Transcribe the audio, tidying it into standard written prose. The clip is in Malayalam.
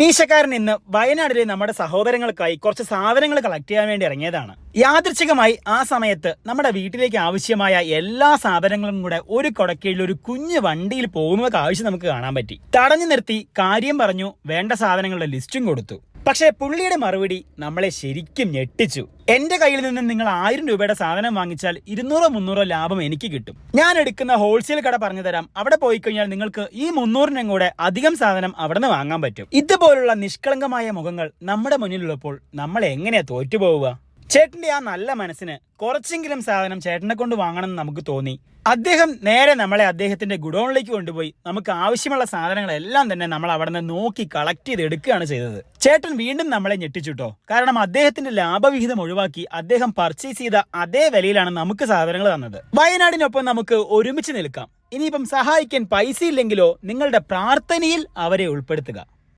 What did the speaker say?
മീശക്കാരൻ ഇന്ന് വയനാട്ടിലെ നമ്മുടെ സഹോദരങ്ങൾക്കായി കുറച്ച് സാധനങ്ങൾ കളക്ട് ചെയ്യാൻ വേണ്ടി ഇറങ്ങിയതാണ്. യാദൃച്ഛികമായി ആ സമയത്ത് നമ്മുടെ വീട്ടിലേക്ക് ആവശ്യമായ എല്ലാ സാധനങ്ങളും കൂടെ ഒരു കൊടക്കീഴിൽ ഒരു കുഞ്ഞു വണ്ടിയിൽ പോകുന്ന കാഴ്ച നമുക്ക് കാണാൻ പറ്റി. തടഞ്ഞു നിർത്തി കാര്യം പറഞ്ഞു, വേണ്ട സാധനങ്ങളുടെ ലിസ്റ്റും കൊടുത്തു. പക്ഷേ പുള്ളിയുടെ മറുപടി നമ്മളെ ശരിക്കും ഞെട്ടിച്ചു. എന്റെ കയ്യിൽ നിന്ന് നിങ്ങൾ 1000 രൂപയുടെ സാധനം വാങ്ങിച്ചാൽ 200-300 ലാഭം എനിക്ക് കിട്ടും. ഞാൻ എടുക്കുന്ന ഹോൾസെയിൽ കട പറഞ്ഞു തരാം, അവിടെ പോയി കഴിഞ്ഞാൽ നിങ്ങൾക്ക് ഈ 300-നും കൂടെ അധികം സാധനം അവിടെ നിന്ന് വാങ്ങാൻ പറ്റും. ഇതുപോലുള്ള നിഷ്കളങ്കമായ മുഖങ്ങൾ നമ്മുടെ മുന്നിലുള്ളപ്പോൾ നമ്മൾ എങ്ങനെയാ തോറ്റുപോവുക? ചേട്ടന്റെ ആ നല്ല മനസ്സിന് കുറച്ചെങ്കിലും സാധനം ചേട്ടനെ കൊണ്ട് വാങ്ങണമെന്ന് നമുക്ക് തോന്നി. അദ്ദേഹം നേരെ നമ്മളെ അദ്ദേഹത്തിന്റെ ഗുഡൌണിലേക്ക് കൊണ്ടുപോയി നമുക്ക് ആവശ്യമുള്ള സാധനങ്ങളെല്ലാം തന്നെ നമ്മൾ അവിടെ നിന്ന് നോക്കി കളക്ട് ചെയ്ത് എടുക്കുകയാണ് ചെയ്തത്. ചേട്ടൻ വീണ്ടും നമ്മളെ ഞെട്ടിച്ചുട്ടോ. കാരണം അദ്ദേഹത്തിന്റെ ലാഭവിഹിതം ഒഴിവാക്കി അദ്ദേഹം പർച്ചേസ് ചെയ്ത അതേ വിലയിലാണ് നമുക്ക് സാധനങ്ങൾ തന്നത്. വയനാടിനൊപ്പം നമുക്ക് ഒരുമിച്ച് നിൽക്കാം. ഇനിയിപ്പം സഹായിക്കാൻ പൈസ ഇല്ലെങ്കിലോ നിങ്ങളുടെ പ്രാർത്ഥനയിൽ അവരെ ഉൾപ്പെടുത്തുക.